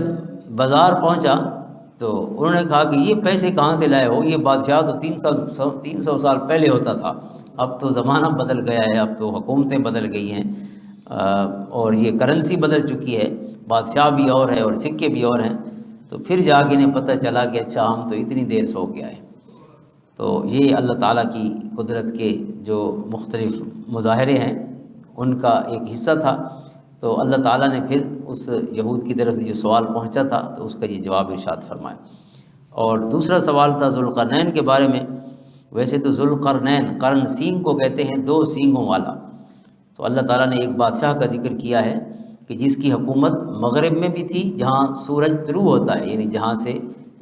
بازار پہنچا تو انہوں نے کہا کہ یہ پیسے کہاں سے لائے ہو، یہ بادشاہ تو 300 سال پہلے ہوتا تھا، اب تو زمانہ بدل گیا ہے، اب تو حکومتیں بدل گئی ہیں اور یہ کرنسی بدل چکی ہے، بادشاہ بھی اور ہے اور سکے بھی اور ہیں۔ تو پھر جا کے انہیں پتہ چلا کہ اچھا ہم تو اتنی دیر سو گیا ہے۔ تو یہ اللہ تعالیٰ کی قدرت کے جو مختلف مظاہرے ہیں ان کا ایک حصہ تھا۔ تو اللہ تعالیٰ نے پھر اس یہود کی طرف سے جو سوال پہنچا تھا تو اس کا یہ جواب ارشاد فرمایا۔ اور دوسرا سوال تھا ذوالقرنین کے بارے میں۔ ویسے تو ذوالقرنین، قرن سینگ کو کہتے ہیں، 2 سینگوں والا۔ تو اللہ تعالیٰ نے ایک بادشاہ کا ذکر کیا ہے کہ جس کی حکومت مغرب میں بھی تھی، جہاں سورج طلوع ہوتا ہے، یعنی جہاں سے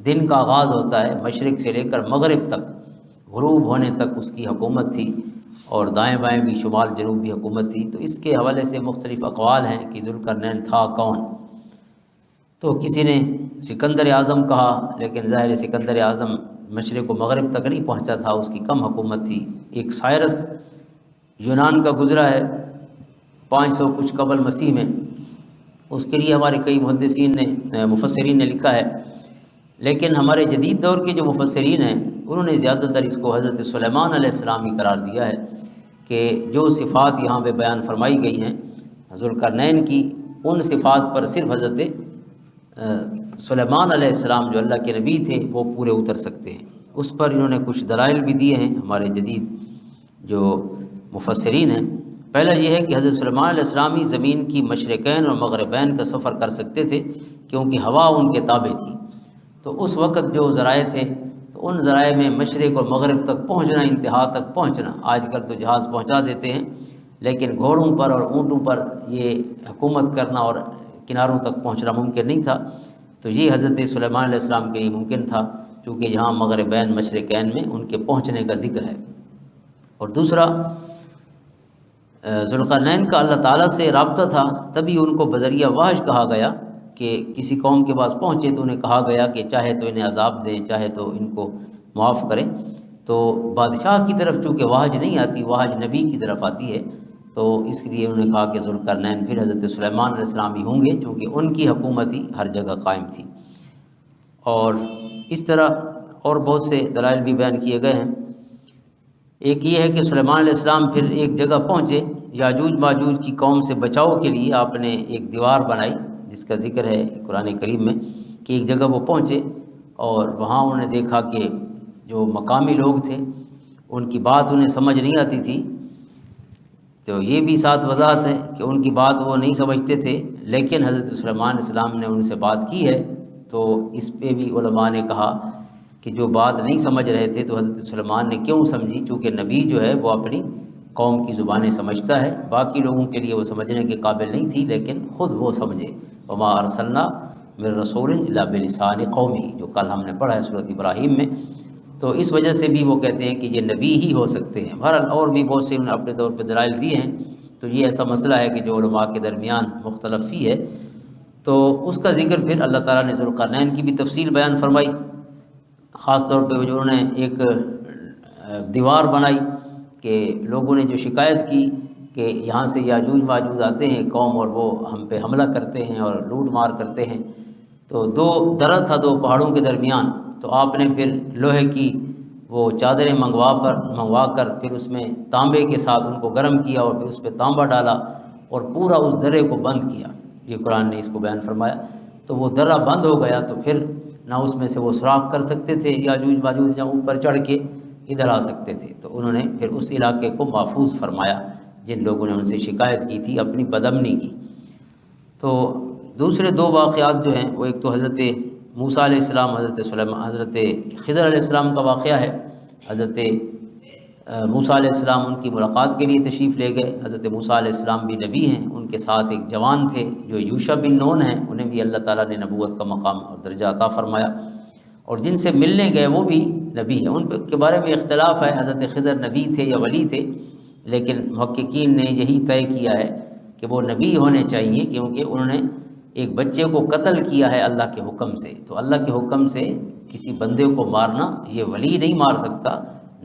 دن کا آغاز ہوتا ہے، مشرق سے لے کر مغرب تک، غروب ہونے تک اس کی حکومت تھی، اور دائیں بائیں بھی، شمال جنوب بھی حکومت تھی۔ تو اس کے حوالے سے مختلف اقوال ہیں کہ ذوالقرنین تھا کون۔ تو کسی نے سکندر اعظم کہا، لیکن ظاہر ہے سکندر اعظم مشرق و مغرب تک نہیں پہنچا تھا، اس کی کم حکومت تھی۔ ایک سائرس یونان کا گزرا ہے 500 کچھ قبل مسیح میں، اس کے لیے ہمارے کئی محدثین نے، مفسرین نے لکھا ہے، لیکن ہمارے جدید دور کے جو مفسرین ہیں انہوں نے زیادہ تر اس کو حضرت سلیمان علیہ السلام ہی قرار دیا ہے، کہ جو صفات یہاں پہ بیان فرمائی گئی ہیں ذوالقرنین کی، ان صفات پر صرف حضرت سلیمان علیہ السلام جو اللہ کے نبی تھے وہ پورے اتر سکتے ہیں۔ اس پر انہوں نے کچھ دلائل بھی دیے ہیں ہمارے جدید جو مفسرین ہیں۔ پہلا یہ ہے کہ حضرت سلیمان علیہ السلام ہی زمین کی مشرقین اور مغربین کا سفر کر سکتے تھے، کیونکہ ہوا ان کے تابع تھی۔ تو اس وقت جو ذرائع تھے تو ان ذرائع میں مشرق اور مغرب تک پہنچنا، انتہا تک پہنچنا، آج کل تو جہاز پہنچا دیتے ہیں، لیکن گھوڑوں پر اور اونٹوں پر یہ حکومت کرنا اور کناروں تک پہنچنا ممکن نہیں تھا۔ تو یہ حضرت سلیمان علیہ السلام کے لیے ممکن تھا، چونکہ یہاں مغربین مشرقین میں ان کے پہنچنے کا ذکر ہے۔ اور دوسرا، ذوالقرنین کا اللہ تعالیٰ سے رابطہ تھا، تبھی ان کو بذریعہ وحش کہا گیا کہ کسی قوم کے پاس پہنچے تو انہیں کہا گیا کہ چاہے تو انہیں عذاب دیں، چاہے تو ان کو معاف کریں۔ تو بادشاہ کی طرف چونکہ وحش نہیں آتی، وحش نبی کی طرف آتی ہے، تو اس لیے انہوں نے کہا کہ ذوالقرنین پھر حضرت سلیمان علیہ السلام ہی ہوں گے، چونکہ ان کی حکومت ہی ہر جگہ قائم تھی۔ اور اس طرح اور بہت سے دلائل بھی بیان کیے گئے ہیں۔ ایک یہ ہے کہ سلیمان علیہ السلام پھر ایک جگہ پہنچے، یاجوج ماجوج کی قوم سے بچاؤ کے لیے آپ نے ایک دیوار بنائی، جس کا ذکر ہے قرآن کریم میں، کہ ایک جگہ وہ پہنچے اور وہاں انہوں نے دیکھا کہ جو مقامی لوگ تھے ان کی بات انہیں سمجھ نہیں آتی تھی۔ تو یہ بھی ساتھ وضاحت ہے کہ ان کی بات وہ نہیں سمجھتے تھے، لیکن حضرت سلیمان علیہ السلام نے ان سے بات کی ہے۔ تو اس پہ بھی علماء نے کہا کہ جو بات نہیں سمجھ رہے تھے تو حضرت سلیمان نے کیوں سمجھی، چونکہ نبی جو ہے وہ اپنی قوم کی زبانیں سمجھتا ہے، باقی لوگوں کے لیے وہ سمجھنے کے قابل نہیں تھی، لیکن خود وہ سمجھے۔ وما ارسلنا من رسول الا بلسان قومہ، جو کل ہم نے پڑھا ہے سورۃ ابراہیم میں۔ تو اس وجہ سے بھی وہ کہتے ہیں کہ یہ نبی ہی ہو سکتے ہیں۔ بہرحال اور بھی بہت سے انہوں نے اپنے طور پہ دلائل دیے ہیں۔ تو یہ ایسا مسئلہ ہے کہ جو علماء کے درمیان مختلف فی ہے۔ تو اس کا ذکر پھر اللہ تعالیٰ نے ذوالقرنین کی بھی تفصیل بیان فرمائی، خاص طور پہ جو انہوں نے ایک دیوار بنائی کہ لوگوں نے جو شکایت کی کہ یہاں سے یاجوج ماجوج آتے ہیں قوم اور وہ ہم پہ حملہ کرتے ہیں اور لوٹ مار کرتے ہیں۔ تو 2 درہ تھا 2 پہاڑوں کے درمیان، تو آپ نے پھر لوہے کی وہ چادریں منگوا کر پھر اس میں تانبے کے ساتھ ان کو گرم کیا اور پھر اس پہ تانبا ڈالا اور پورا اس درے کو بند کیا۔ یہ قرآن نے اس کو بیان فرمایا۔ تو وہ درہ بند ہو گیا، تو پھر نہ اس میں سے وہ سوراخ کر سکتے تھے یاجوج ماجوج جہاں اوپر چڑھ کے، ادھر آ سکتے تھے، تو انہوں نے پھر اس علاقے کو محفوظ فرمایا جن لوگوں نے ان سے شکایت کی تھی اپنی بدامنی کی۔ تو دوسرے دو واقعات جو ہیں وہ ایک تو حضرت موسیٰ علیہ السلام حضرت خضر علیہ السلام کا واقعہ ہے۔ حضرت موسیٰ علیہ السلام ان کی ملاقات کے لیے تشریف لے گئے۔ حضرت موسیٰ علیہ السلام بھی نبی ہیں، ان کے ساتھ ایک جوان تھے جو یوشع بن نون ہیں، انہیں بھی اللہ تعالیٰ نے نبوت کا مقام اور درجہ عطا فرمایا، اور جن سے ملنے گئے وہ بھی نبی ہیں۔ ان کے بارے میں اختلاف ہے، حضرت خضر نبی تھے یا ولی تھے، لیکن محققین نے یہی طے کیا ہے کہ وہ نبی ہونے چاہیے، کیونکہ انہوں نے ایک بچے کو قتل کیا ہے اللہ کے حکم سے۔ تو اللہ کے حکم سے کسی بندے کو مارنا یہ ولی نہیں مار سکتا،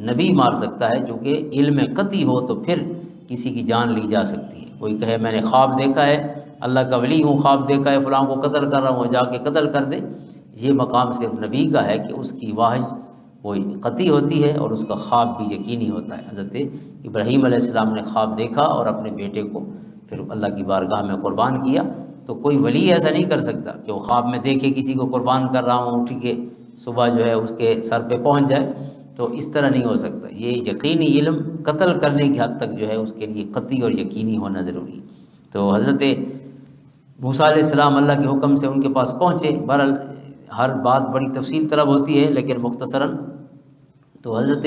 نبی مار سکتا ہے، چونکہ علم قطعی ہو تو پھر کسی کی جان لی جا سکتی ہے۔ کوئی کہے میں نے خواب دیکھا ہے، اللہ کا ولی ہوں، خواب دیکھا ہے فلاں کو قتل کر رہا ہوں، جا کے قتل کر دے، یہ مقام صرف نبی کا ہے کہ اس کی واحد وہ قطعی ہوتی ہے اور اس کا خواب بھی یقینی ہوتا ہے۔ حضرت ابراہیم علیہ السلام نے خواب دیکھا اور اپنے بیٹے کو پھر اللہ کی بارگاہ میں قربان کیا، تو کوئی ولی ایسا نہیں کر سکتا کہ وہ خواب میں دیکھے کسی کو قربان کر رہا ہوں، اٹھ کے صبح جو ہے اس کے سر پہ پہنچ جائے، تو اس طرح نہیں ہو سکتا۔ یہ یقینی علم قتل کرنے کی حد تک جو ہے اس کے لیے قطعی اور یقینی ہونا ضروری ہے۔ تو حضرت موسیٰ علیہ السلام اللہ کے حکم سے ان کے پاس پہنچے۔ بہرحال ہر بات بڑی تفصیل طلب ہوتی ہے، لیکن مختصراً تو حضرت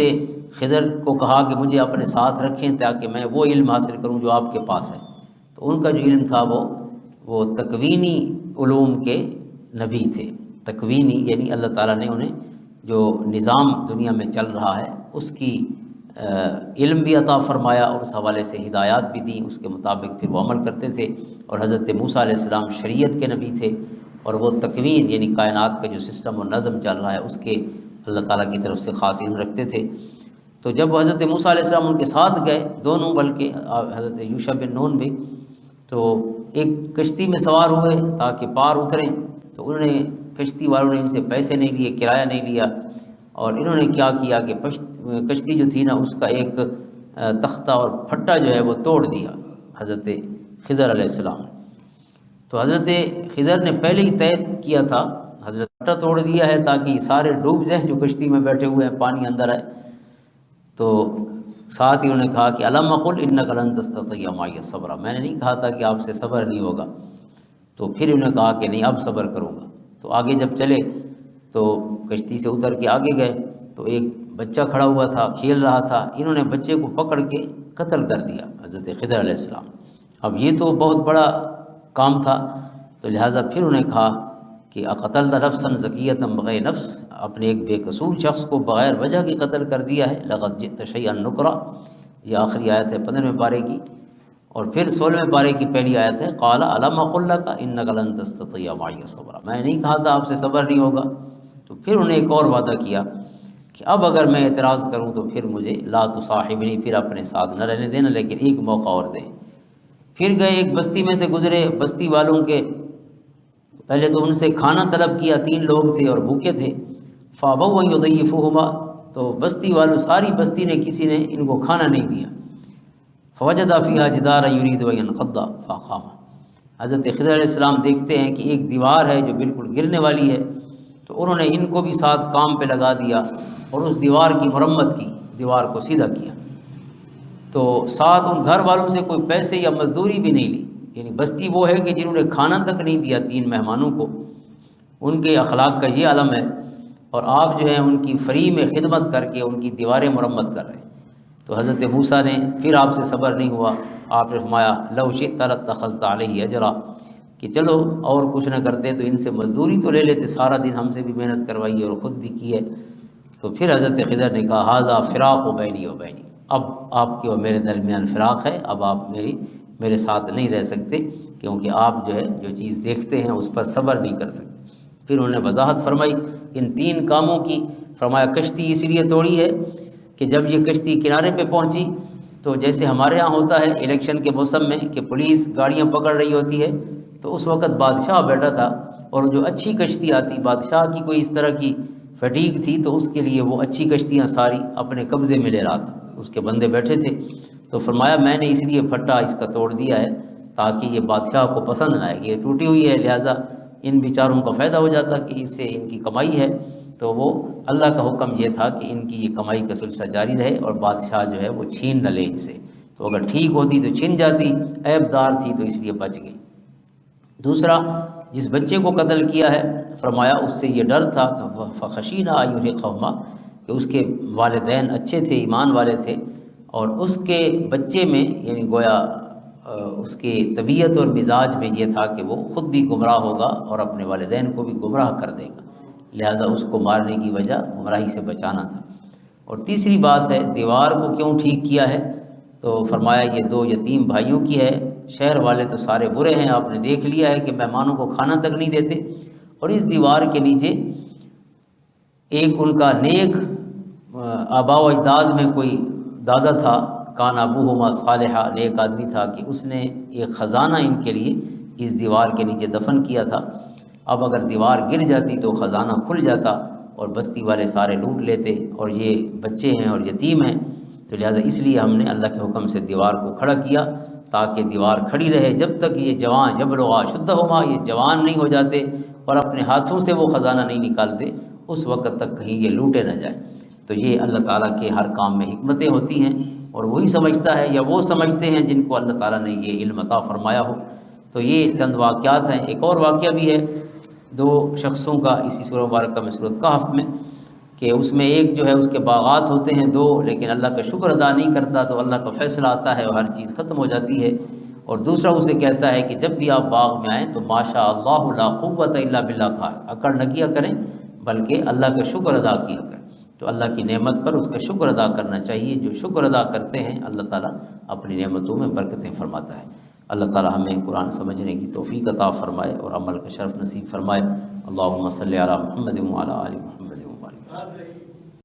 خضر کو کہا کہ مجھے اپنے ساتھ رکھیں تاکہ میں وہ علم حاصل کروں جو آپ کے پاس ہے۔ تو ان کا جو علم تھا وہ تکوینی علوم کے نبی تھے۔ تکوینی یعنی اللہ تعالیٰ نے انہیں جو نظام دنیا میں چل رہا ہے اس کی علم بھی عطا فرمایا، اور اس حوالے سے ہدایات بھی دیں، اس کے مطابق پھر وہ عمل کرتے تھے۔ اور حضرت موسیٰ علیہ السلام شریعت کے نبی تھے، اور وہ تکوین یعنی کائنات کا جو سسٹم و نظم چل رہا ہے اس کے اللہ تعالیٰ کی طرف سے خاص علم رکھتے تھے۔ تو جب حضرت موسیٰ علیہ السلام ان کے ساتھ گئے دونوں، بلکہ حضرت یوشع بن نون بھی، تو ایک کشتی میں سوار ہوئے تاکہ پار اتریں۔ تو انہوں نے کشتی والوں نے ان سے پیسے نہیں لیے، کرایہ نہیں لیا، اور انہوں نے کیا کیا کہ کشتی جو تھی نا اس کا ایک تختہ اور پھٹا جو ہے وہ توڑ دیا حضرت خضر علیہ السلام۔ تو حضرت خضر نے پہلے ہی طے کیا تھا، حضرت پھٹا توڑ دیا ہے تاکہ سارے ڈوب جائیں جو کشتی میں بیٹھے ہوئے ہیں، پانی اندر آئے۔ تو ساتھ ہی انہوں نے کہا کہ الم اقل انک لن تستطیع معی صبرا، میں نے نہیں کہا تھا کہ آپ سے صبر نہیں ہوگا۔ تو پھر انہوں نے کہا کہ نہیں اب صبر کروں گا۔ تو آگے جب چلے تو کشتی سے اتر کے آگے گئے تو ایک بچہ کھڑا ہوا تھا، کھیل رہا تھا، انہوں نے بچے کو پکڑ کے قتل کر دیا حضرت خضر علیہ السلام۔ اب یہ تو بہت بڑا کام تھا، تو لہٰذا پھر انہوں نے کہا کہ اقتلت نفسا زکیۃ بغیر نفس، اپنے ایک بے قصور شخص کو بغیر وجہ کے قتل کر دیا ہے، لقد جئت شیئا نکرا، یہ آخری آیت ہے 15ویں پارے کی۔ اور پھر 16ویں پارے کی پہلی آیت ہے قال الم اقل لک انک لن تستطیع معی صبرا، میں نے نہیں کہا تھا آپ سے صبر نہیں ہوگا۔ تو پھر انہیں ایک اور وعدہ کیا کہ اب اگر میں اعتراض کروں تو پھر مجھے لا تصاحبنی، پھر اپنے ساتھ نہ رہنے دینا، لیکن ایک موقع اور دے۔ پھر گئے ایک بستی میں سے گزرے، بستی والوں کے پہلے تو ان سے کھانا طلب کیا، 3 لوگ تھے اور بھوکے تھے، فابوا ان یضیفوہما، تو بستی والوں ساری بستی نے کسی نے ان کو کھانا نہیں دیا۔ فوجد فیہا جدارا یرید ان ینقض فاقامہ، حضرت خضر علیہ السلام دیکھتے ہیں کہ ایک دیوار ہے جو بالکل گرنے والی ہے، تو انہوں نے ان کو بھی ساتھ کام پہ لگا دیا اور اس دیوار کی مرمت کی، دیوار کو سیدھا کیا۔ تو ساتھ ان گھر والوں سے کوئی پیسے یا مزدوری بھی نہیں لی، یعنی بستی وہ ہے کہ جنہوں نے کھانا تک نہیں دیا 3 مہمانوں کو، ان کے اخلاق کا یہ علم ہے، اور آپ جو ہیں ان کی فری میں خدمت کر کے ان کی دیواریں مرمت کر رہے ہیں۔ تو حضرت موسیٰ نے پھر آپ سے صبر نہیں ہوا، آپ نے فرمایا لو شئت لاتخذت علیہ اجرا، کہ چلو اور کچھ نہ کرتے تو ان سے مزدوری تو لے لیتے، سارا دن ہم سے بھی محنت کروائی اور خود بھی کی ہے۔ تو پھر حضرت خضر نے کہا ھذا فراق بینی و بینی، اب آپ کے اور میرے درمیان فراق ہے، اب آپ میرے ساتھ نہیں رہ سکتے، کیونکہ آپ جو ہے جو چیز دیکھتے ہیں اس پر صبر نہیں کر سکتے۔ پھر انہوں نے وضاحت فرمائی ان 3 کاموں کی، فرمایا کشتی اس لیے توڑی ہے کہ جب یہ کشتی کنارے پہ پہنچی تو جیسے ہمارے ہاں ہوتا ہے الیکشن کے موسم میں کہ پولیس گاڑیاں پکڑ رہی ہوتی ہے، تو اس وقت بادشاہ بیٹھا تھا، اور جو اچھی کشتی آتی، بادشاہ کی کوئی اس طرح کی فٹیگ تھی تو اس کے لیے وہ اچھی کشتیاں ساری اپنے قبضے میں لے رہا تھا، اس کے بندے بیٹھے تھے۔ تو فرمایا میں نے اس لیے پھٹا اس کا توڑ دیا ہے تاکہ یہ بادشاہ کو پسند نہ آئے، یہ ٹوٹی ہوئی ہے، لہٰذا ان بیچاروں کا فائدہ ہو جاتا کہ اس سے ان کی کمائی ہے۔ تو وہ اللہ کا حکم یہ تھا کہ ان کی یہ کمائی کا سلسلہ جاری رہے اور بادشاہ جو ہے وہ چھین نہ لے ان سے، تو اگر ٹھیک ہوتی تو چھن جاتی، عیب دار تھی تو اس لیے بچ گئی۔ دوسرا، جس بچے کو قتل کیا ہے فرمایا اس سے یہ ڈر تھا کہ فخشینہ ایرقہما، کہ اس کے والدین اچھے تھے، ایمان والے تھے، اور اس کے بچے میں یعنی گویا اس کی طبیعت اور مزاج میں یہ تھا کہ وہ خود بھی گمراہ ہوگا اور اپنے والدین کو بھی گمراہ کر دے گا، لہٰذا اس کو مارنے کی وجہ گمراہی سے بچانا تھا۔ اور تیسری بات ہے دیوار کو کیوں ٹھیک کیا ہے، تو فرمایا یہ 2 یتیم بھائیوں کی ہے، شہر والے تو سارے برے ہیں، آپ نے دیکھ لیا ہے کہ مہمانوں کو کھانا تک نہیں دیتے، اور اس دیوار کے نیچے ایک ان کا نیک آباء و اجداد میں کوئی دادا تھا، کان ابوہما صالحا، نیک آدمی تھا، کہ اس نے ایک خزانہ ان کے لیے اس دیوار کے نیچے دفن کیا تھا۔ اب اگر دیوار گر جاتی تو خزانہ کھل جاتا اور بستی والے سارے لوٹ لیتے، اور یہ بچے ہیں اور یتیم ہیں، تو لہٰذا اس لیے ہم نے اللہ کے حکم سے دیوار کو کھڑا کیا تاکہ دیوار کھڑی رہے جب تک یہ جوان یبلغا شدہما، یہ جوان نہیں ہو جاتے اور اپنے ہاتھوں سے وہ خزانہ نہیں نکالتے، اس وقت تک کہیں یہ لوٹے نہ جائے۔ تو یہ اللہ تعالیٰ کے ہر کام میں حکمتیں ہوتی ہیں، اور وہی سمجھتا ہے یا وہ سمجھتے ہیں جن کو اللہ تعالیٰ نے یہ علم عطا فرمایا ہو۔ تو یہ چند واقعات ہیں۔ ایک اور واقعہ بھی ہے 2 شخصوں کا اسی سورہ مبارکہ میں، سورۃ کہف میں، کہ اس میں ایک جو ہے اس کے باغات ہوتے ہیں 2، لیکن اللہ کا شکر ادا نہیں کرتا تو اللہ کا فیصلہ آتا ہے اور ہر چیز ختم ہو جاتی ہے، اور دوسرا اسے کہتا ہے کہ جب بھی آپ باغ میں آئیں تو ماشاء اللہ لا قوت الا باللہ کہا، اکڑ نہ کیا کریں بلکہ اللہ کا شکر ادا کیا کریں۔ تو اللہ کی نعمت پر اس کا شکر ادا کرنا چاہیے، جو شکر ادا کرتے ہیں اللہ تعالیٰ اپنی نعمتوں میں برکتیں فرماتا ہے۔ اللہ تعالیٰ ہمیں قرآن سمجھنے کی توفیق عطا فرمائے اور عمل کا شرف نصیب فرمائے۔ اللہم صلی علی محمد وعلی آل محمد وبارک۔